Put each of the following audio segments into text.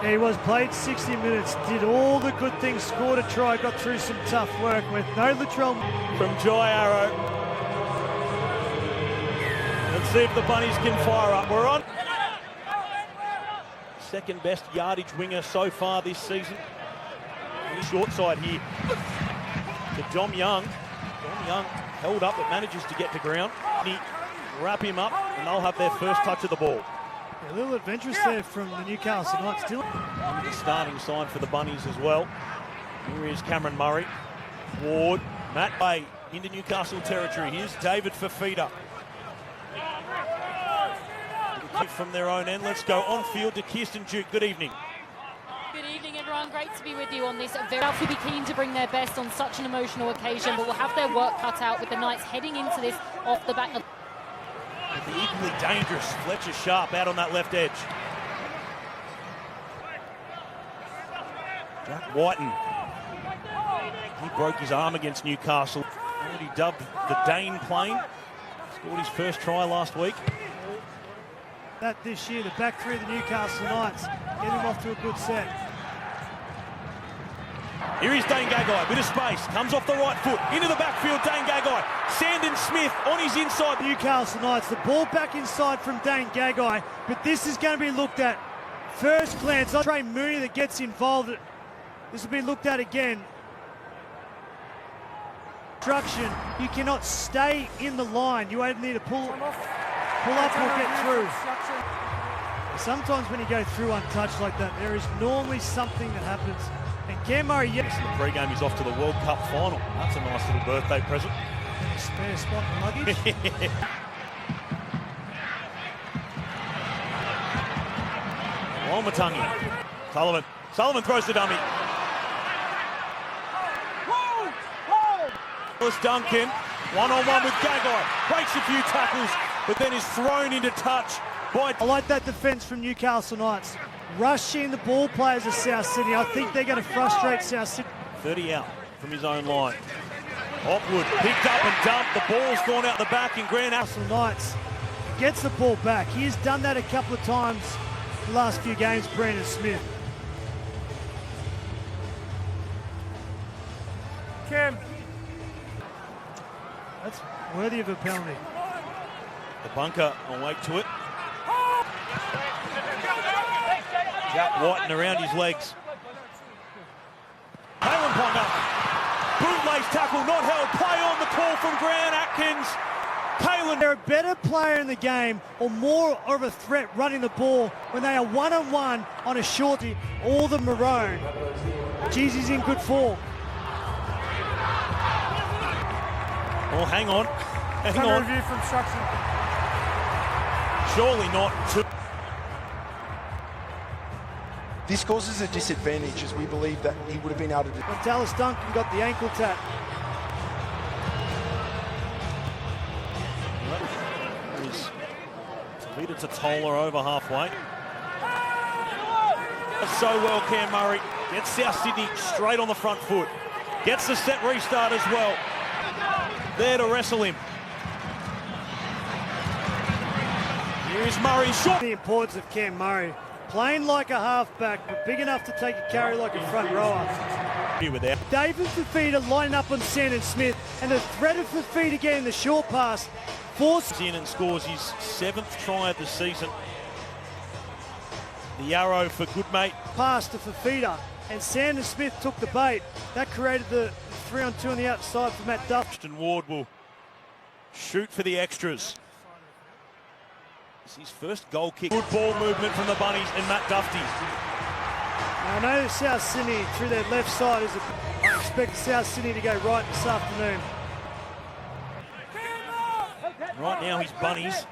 He was played 60 minutes, did all the good things, scored a try, got through some tough work with no Latrell. From Jai Arrow. Let's see if the Bunnies can fire up. We're on. Second best yardage winger so far this season. Short side here to Dom Young. Dom Young held up but manages to get to ground. Wrap him up and they'll have their first touch of the ball. A little adventurous there from the Newcastle Knights. Still the starting sign for the Bunnies as well. Here is Cameron Murray. Ward. Matt Bay into Newcastle territory. Here's David Fafita. From their own end. Let's go on field to Kirsten Duke. Good evening. Good evening, everyone. Great to be with you on this. They'll be keen to bring their best on such an emotional occasion, but will have their work cut out with the Knights heading into this off the back of. The equally dangerous Fletcher Sharp out on that left edge. Jack Whiten. He broke his arm against Newcastle. Already dubbed the Dane plane. Scored his first try last week. That this year, the back three of the Newcastle Knights get him off to a good set. Here is Dane Gagai, bit of space, comes off the right foot, into the backfield, Dane Gagai. Sandon Smith on his inside. Newcastle Knights, the ball back inside from Dane Gagai, but this is going to be looked at first glance. Trey Mooney that gets involved. This will be looked at again. Instruction, you cannot stay in the line. You either need to pull up or get through. Sometimes when you go through untouched like that, there is normally something that happens. And Cam Murray, yes. The pre-game is off to the World Cup final. That's a nice little birthday present. Spare spot in luggage. Walmatungi. Sullivan throws the dummy. Ellis Duncan, one-on-one with Gagai. Breaks a few tackles, but then is thrown into touch by... I like that defence from Newcastle Knights. Rushing the ball players of South Sydney. I think they're going to frustrate South Sydney. 30 out from his own line. Hopwood picked up and dumped. The ball's gone out the back and Grant Newcastle Knights gets the ball back. He has done that a couple of times the last few games, Brandon Smith. Cam. That's worthy of a penalty. The bunker awake to it. Jack Whiten around his legs. Kalen Ponga. Bootlace tackle, not held. Play on the call from Grant Atkins. Kalen. They're a better player in the game or more of a threat running the ball when they are one-on-one on a shorty. All the maroon. Geez, he's in good form. Oh, hang on. Hang on. Review from instruction. Surely not. This causes a disadvantage as we believe that he would have been able to do. Dallas Duncan got the ankle tap. Peter Totola over halfway. So well, Cam Murray gets South Sydney straight on the front foot. Gets the set restart as well. There to wrestle him. Here is Murray shot. The importance of Cam Murray. Playing like a halfback, but big enough to take a carry like a front rower. David Fafita lining up on Sandon Smith, and the threat of Fafita getting the short pass forces in and scores his 7th try of the season. The arrow for Goodmate. Pass to Fafita, and Sandon Smith took the bait. That created the 3-on-2 on the outside for Matt Duff. Ward will shoot for the extras. It's his first goal kick. Good ball movement from the Bunnies and Matt Dufty. I know South Sydney through their left side I expect South Sydney to go right this afternoon. Right now his Bunnies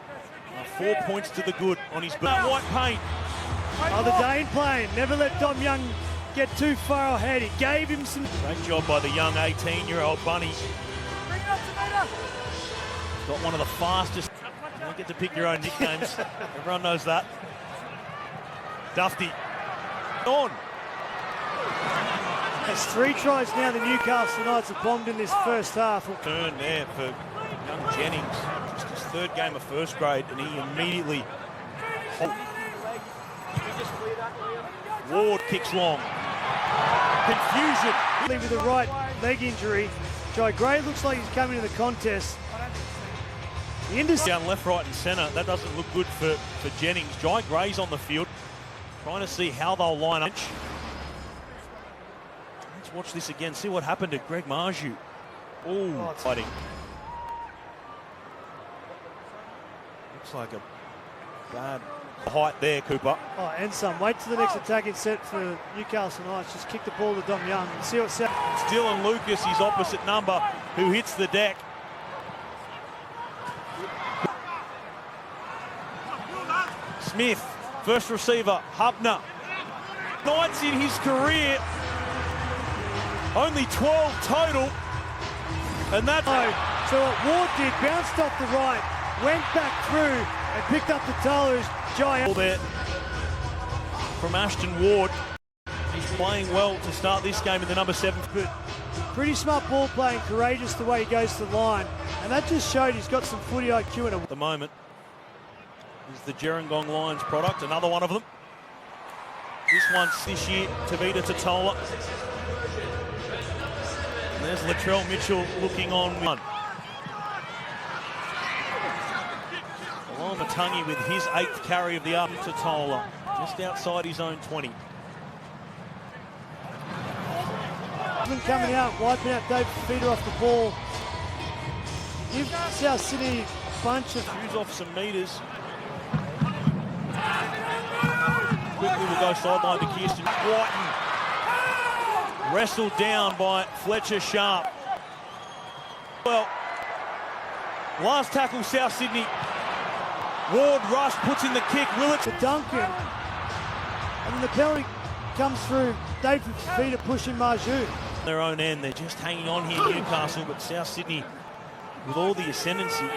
are 4 points to the good on his white paint. Oh, the Dane plane. Never let Dom Young get too far ahead. He gave him some... Great job by the young 18-year-old Bunnies. Got one of the fastest... You don't get to pick your own nicknames. Everyone knows that. Dufty. On. There's 3 tries now the Newcastle Knights have bombed in this first half. Turn there for young Jennings. Just his 3rd game of first grade, and he immediately... Ward kicks long. Confusion. With the right leg injury, Jai Gray looks like he's coming to the contest. Down left, right and centre. That doesn't look good for Jennings. Jai Gray's on the field, trying to see how they'll line up. Let's watch this again, see what happened to Greg Marju. Oh, fighting. Looks like a bad height there, Cooper. Oh, and some. Wait till the next attacking set for Newcastle Knights. Just kick the ball to Dom Young and see what's happening. It's Dylan Lucas, his opposite number, who hits the deck. Smith, first receiver, Hubner. Knights in his career, only 12 total, and that's... So what Ward did, bounced off the right, went back through and picked up the tailors. Giant there from Ashton Ward. He's playing well to start this game in the number 7. But pretty smart ball playing, courageous the way he goes to the line, and that just showed he's got some footy IQ in it. At the moment is the Gerringong Lions product, another one of them. This one's this year, Tavita Totola. And there's Latrell Mitchell looking on one. Matangi with his 8th carry of the up to Tola, just outside his own 20. Coming out, wiping out Dave Feeder off the ball. Give South Sydney a bunch of... Use off some meters. Quickly will go sideline to Kirsten Whiten. Wrestled down by Fletcher Sharp. Well, last tackle South Sydney. Ward rush, puts in the kick, Willett. To Duncan. And then the penalty comes through. Dave Feeder pushing Marju. Their own end, they're just hanging on here, Newcastle, but South Sydney with all the ascendancy.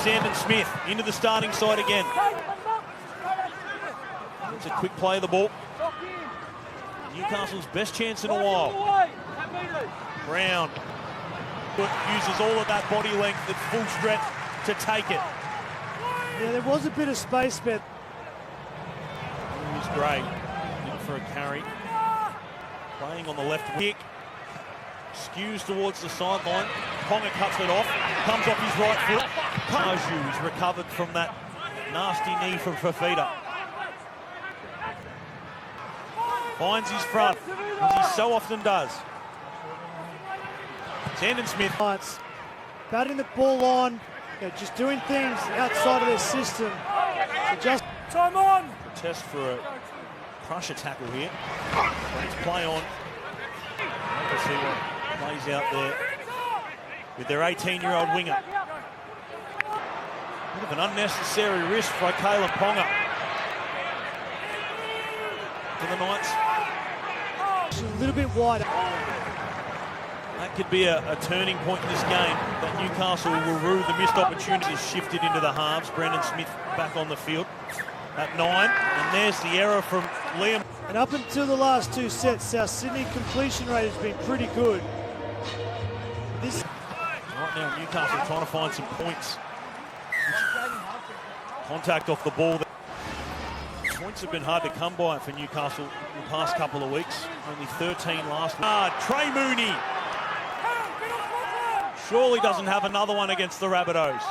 Sandon Smith into the starting side again. It's a quick play of the ball. Newcastle's best chance in a while. Brown uses all of that body length at full stretch to take it. Yeah, there was a bit of space, but... Here's Gray, in for a carry. Playing on the left kick. Skews towards the sideline. Ponga cuts it off. Comes off his right foot. Marju is recovered from that nasty knee from Fafita. Finds his front, as he so often does. Sandon Smith. Batting the ball on. Just doing things outside of their system. Just time on. A test for a crusher tackle here. Let's play on. Let's see what plays out there with their 18-year-old winger. Bit of an unnecessary risk by Kalen Ponga. For the Knights. A little bit wider. That could be a turning point in this game, that Newcastle will rue the missed opportunities shifted into the halves. Brendan Smith back on the field at 9, and there's the error from Liam. And up until the last 2 sets, South Sydney completion rate has been pretty good. This Right now, Newcastle trying to find some points. Contact off the ball. Points have been hard to come by for Newcastle in the past couple of weeks. Only 13 last week. Trey Mooney. Surely doesn't have another one against the Rabbitohs.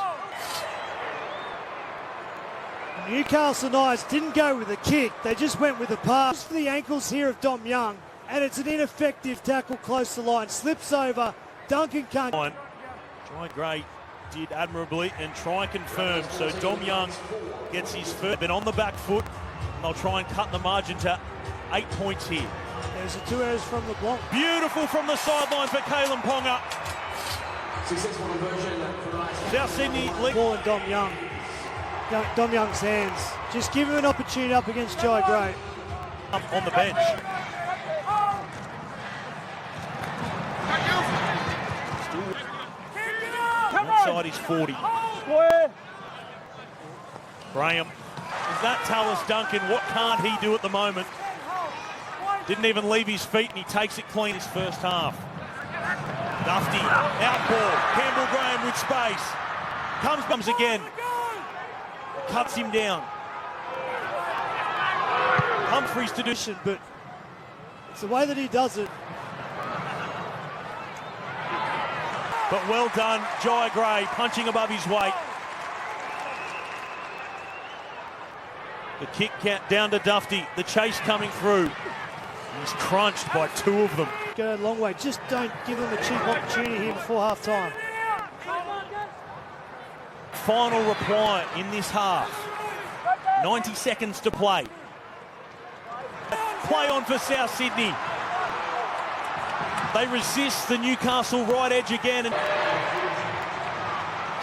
Newcastle Knights didn't go with a kick, they just went with a pass. For the ankles here of Dom Young, and it's an ineffective tackle close to line. Slips over, Duncan can't. Jai Gray did admirably and try and confirm. So Dom Young gets his first. Been on the back foot, and they'll try and cut the margin to 8 points here. There's the 2 errors from LeBlanc. Beautiful from the sideline for Kalen Ponga. South Sydney lead. Ball in Dom Young's hands. Just give him an opportunity up against Jai Gray. Up on the bench. Outside his 40. Graham. Is that Tallis Duncan? What can't he do at the moment? Didn't even leave his feet, and he takes it clean his first half. Dufty, out ball. Campbell Graham with space. Comes again. Cuts him down. Humphries to do. But it's the way that he does it. But well done, Jai Gray, punching above his weight. The kick count down to Dufty. The chase coming through. He's crunched by two of them. Go a long way. Just don't give them a cheap opportunity here before half time. Final reply in this half. 90 seconds to play. Play on for South Sydney. They resist the Newcastle right edge again. And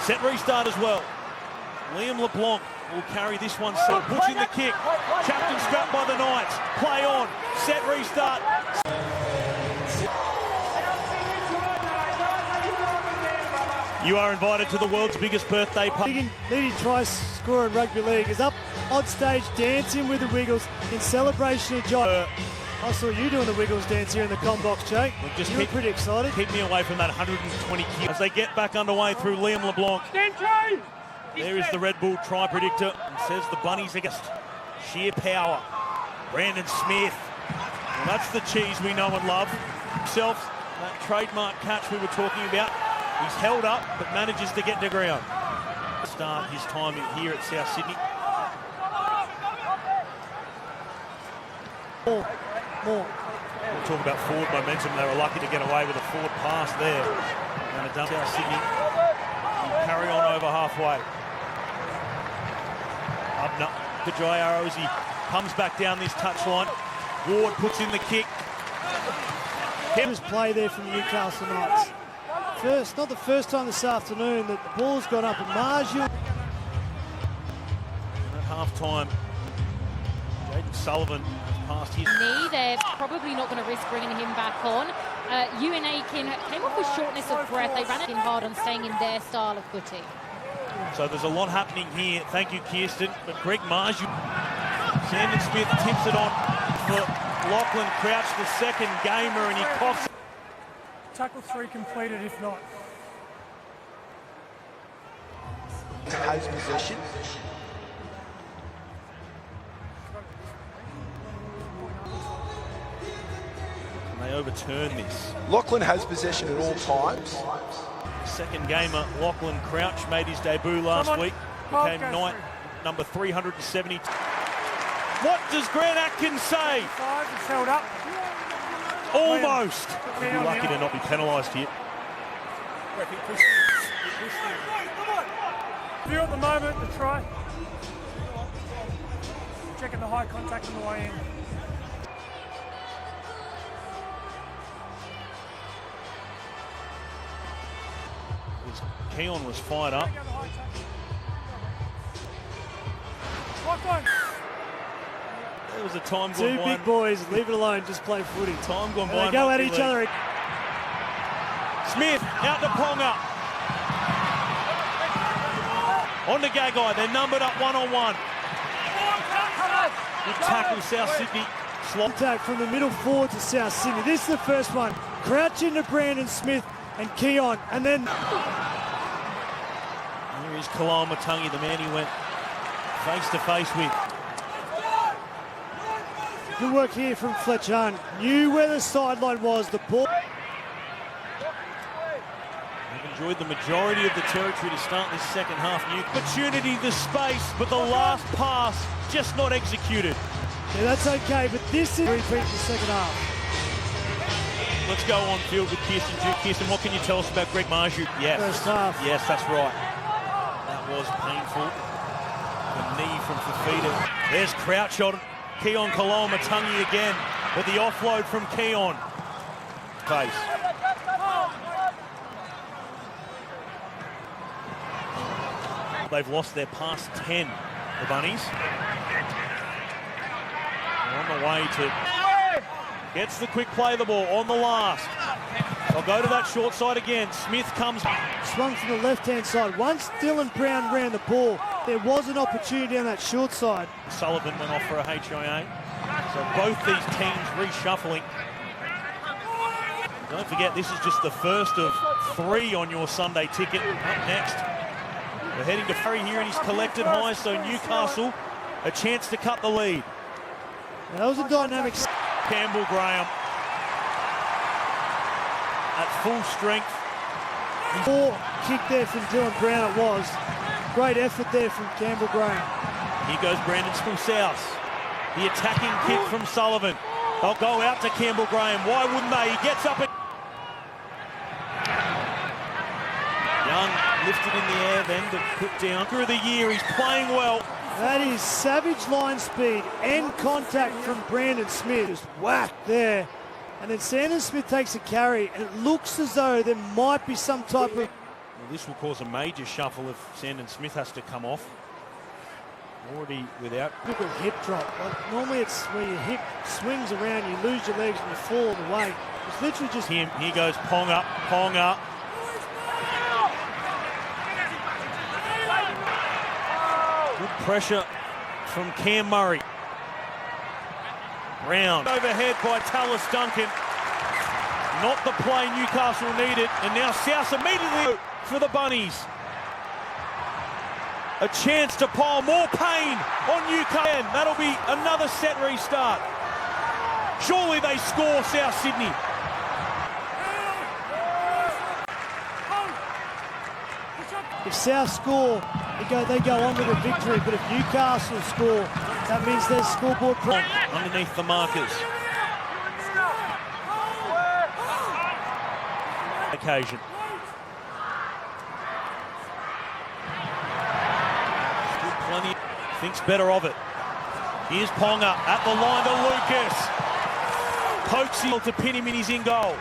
set restart as well. Liam LeBlanc will carry this one. So puts in the kick. Chapped and strapped by the Knights. Play on. Set restart. You are invited to the world's biggest birthday party. Leading try scorer in rugby league is up on stage dancing with the Wiggles in celebration of Jai. I saw you doing the Wiggles dance here in the com box, Jake. Well, just you were pretty excited. Keep me away from that 120 kilos. As they get back underway through Liam LeBlanc. There is the Red Bull try predictor. And says the Bunnies against sheer power. Brandon Smith. Well, that's the cheese we know and love. Himself, that trademark catch we were talking about. He's held up, but manages to get to ground. Start his time here at South Sydney. More. We'll talk about forward momentum. They were lucky to get away with a forward pass there. And a dump South Sydney. Carry on over halfway. Up to Jai Arrow as he comes back down this touchline. Ward puts in the kick. His play there from the Newcastle Knights. Not the first time this afternoon that the ball's gone up, and Marshall. At half-time, Jaden Sullivan passed his knee. They're probably not going to risk bringing him back on. Ewan Aiken came off with shortness of breath. They ran it in hard on staying in their style of footy. So there's a lot happening here. Thank you, Kirsten. But Greg Marshall, Sandon Smith tips it on for Lachlan Crouch, the second gamer, and he coughs. Tackle 3 completed, if not. Has possession. Can they overturn this? Lachlan has possession at all times. Second gamer, Lachlan Crouch, made his debut last week. Became Knight number 370. What does Grant Atkins say? 5, it's held up. Almost. We'll be lucky to not be penalised here. View at the moment, the try. Checking the high contact on the way in. Keon was fired up. There was a time gone by. Two big boys, leave it alone, just play footy. Time gone by. They go at each other. Smith out to Ponga. On to Gagai, they're numbered up one-on-one. Good tackle, South Sydney. Attack from the middle forward to South Sydney. This is the first one. Crouch into Brandon Smith and Keon, and then here is Kalal Matangi, the man he went face-to-face with. Good work here from Fletcher Hunt. Knew where the sideline was. The ball. They've enjoyed the majority of the territory to start this second half. New opportunity, the space, but the last pass just not executed. Yeah, that's okay, but this is repeat the second half. Let's go on field with Kirsten. Kirsten, what can you tell us about Greg Marshall? Yes. First half. Yes, that's right. That was painful. The knee from Fafita. There's Crouch on Keon Kalal Matangi again, with the offload from Keon. Face. They've lost their past 10, the Bunnies. They're on the way to... Gets the quick play the ball on the last. They'll go to that short side again. Smith comes... Swung from the left-hand side. Once Dylan Brown ran the ball, there was an opportunity on that short side. Sullivan went off for a HIA. So both these teams reshuffling. Don't forget, this is just the first of 3 on your Sunday ticket. Up next, we're heading to Furry here in his collected highs, so Newcastle, a chance to cut the lead. That was a dynamic. Campbell Graham at full strength. Poor kick there from Dylan Brown it was. Great effort there from Campbell Graham. Here goes Brandon South. The attacking kick from Sullivan. They'll go out to Campbell Graham. Why wouldn't they? He gets up. Young lifted in the air, then to put down. Through the year, he's playing well. That is savage line speed and contact from Brandon Smith. Just whack there. And then Sandon Smith takes a carry, and it looks as though there might be some type of... Well, this will cause a major shuffle if Sandon Smith has to come off. Already without. Look at hip drop. Like, normally it's where your hip swings around, you lose your legs and you fall on the weight. It's literally just him. Here goes Ponga. Ponga. Good pressure from Cam Murray. Brown. Overhead by Tallis Duncan. Not the play Newcastle needed. And now South immediately for the Bunnies. A chance to pile more pain on Newcastle. That'll be another set restart. Surely they score, South Sydney. if South score, they go on with a victory. But if Newcastle score, that means there's scoreboard underneath the markers. Occasion. Plenty. Thinks better of it. Here's Ponga at the line to Lucas. Pokes him to pin him in his in goal.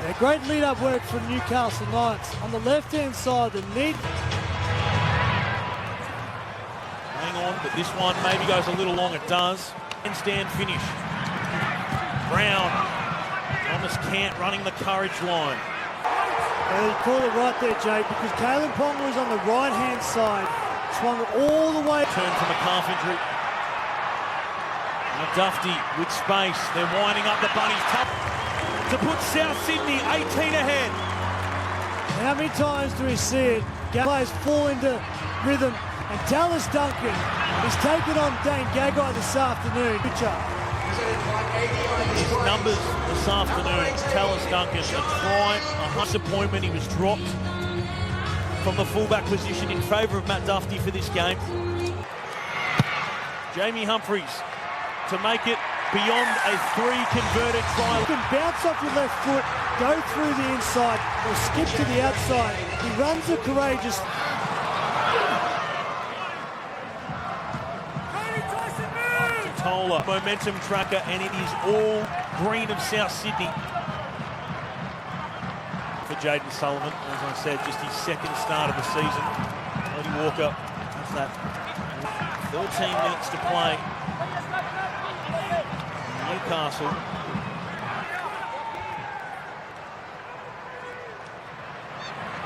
Yeah, great lead-up work from Newcastle Knights. On the left-hand side, the neat. Hang on, but this one maybe goes a little long. It does. Handstand finish. Brown. Thomas Cant running the courage line. You call it right there, Jake, because Kalen Ponga was on the right-hand side. Swung it all the way. Turn from a calf injury. And Dufty with space. They're winding up the Bunnies. Tough to put South Sydney 18 ahead. How many times do we see it? Players fall into rhythm. And Tallis Duncan is taking on Dane Gagai this afternoon. His numbers this afternoon. Tallis Duncan, a try, a disappointment. He was dropped from the fullback position in favour of Matt Dufty for this game. Jamie Humphries to make it beyond a 3 converted try. You can bounce off your left foot, go through the inside, or skip to the outside. He runs a courageous. Tola, momentum tracker, and it is all green of South Sydney. For Jaden Sullivan, as I said, just his second start of the season. Cody Walker, that's that. 13 minutes to play. Newcastle.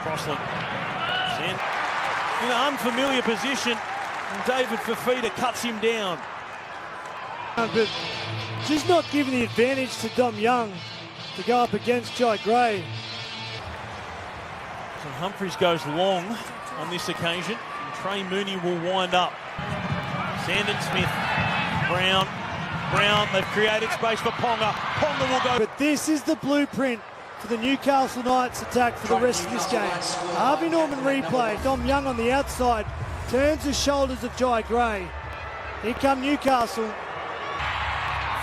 Crossland. In an unfamiliar position, and David Fafita cuts him down. But just not giving the advantage to Dom Young to go up against Jai Gray. So Humphries goes long on this occasion, and Trey Mooney will wind up. Sandon Smith, Brown, they've created space for Ponga. Ponga will go. But this is the blueprint for the Newcastle Knights attack for the rest of this game. Harvey Norman replay, Dom Young on the outside, turns the shoulders of Jai Gray. Here come Newcastle.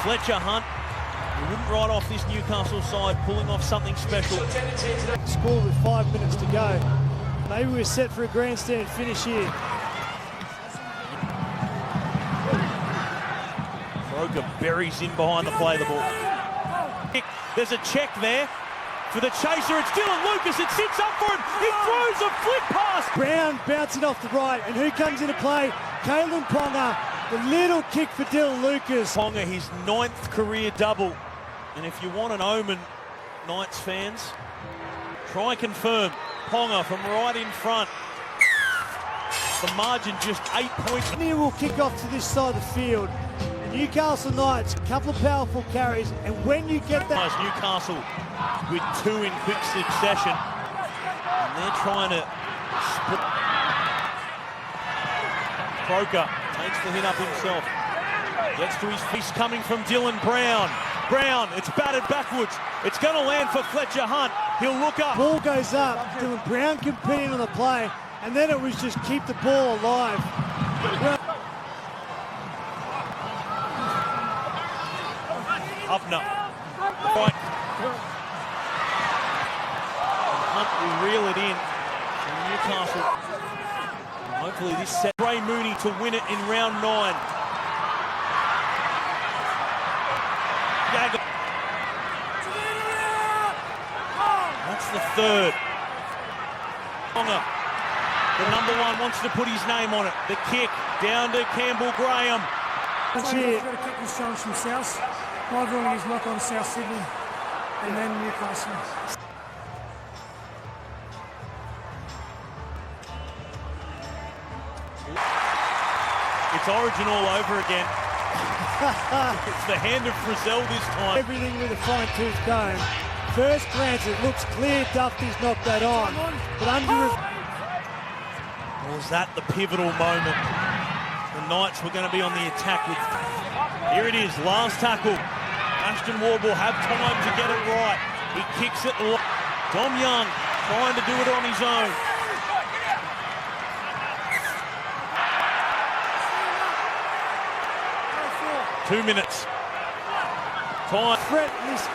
Fletcher Hunt, we wouldn't write off this Newcastle side pulling off something special. Score with 5 minutes to go. Maybe we're set for a grandstand finish here. Croker buries in behind the play of the ball. There's a check there for the chaser. It's Dylan Lucas. It sits up for him. He throws a flick pass. Brown bouncing off the right. And who comes into play? Kalen Ponga. The little kick for Dylan Lucas. Ponga, his 9th career double. And if you want an omen, Knights fans, try and confirm. Ponga from right in front. The margin just 8 points. Sydney will kick off to this side of the field. The Newcastle Knights, a couple of powerful carries. And when you get that... Newcastle with 2 in quick succession. And they're trying to split. Croker takes the hit up himself. Gets to his feet coming from Dylan Brown. Brown, it's batted backwards. It's going to land for Fletcher Hunt. He'll look up. Ball goes up. Dylan Brown competing on the play, and then it was just keep the ball alive. Hubner. Right. Hunt will reel it in to Newcastle. Hopefully this set Ray Mooney to win it in round 9. That's the third. Ponga, the number 1, wants to put his name on it. The kick down to Campbell Graham. That's it. He's got to kick this challenge from South. My ruling is knock on South Sydney and then Newcastle. It's Origin all over again. It's the hand of Frizzell this time. Everything with a fine-tooth comb. First glance, it looks clear Duffy's knocked that on, but under his... Or was that the pivotal moment? The Knights were going to be on the attack with... Here it is, last tackle. Ashton Ward will have time to get it right. He kicks it. Dom Young trying to do it on his own. Two minutes. Time. Threat in this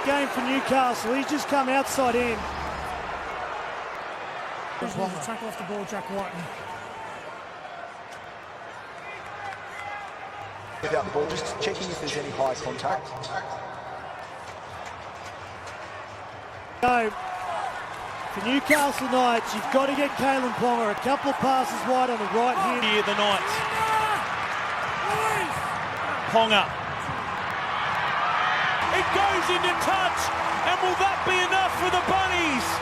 game for Newcastle. He's just come outside in. Tackle off the ball, Jack Whiten. Without the ball, just checking if there's any high contact. So, for Newcastle Knights, you've got to get Kalen Ponga a couple of passes wide on the right hand. Here, the Knights. Ponga. It goes into touch, and will that be enough for the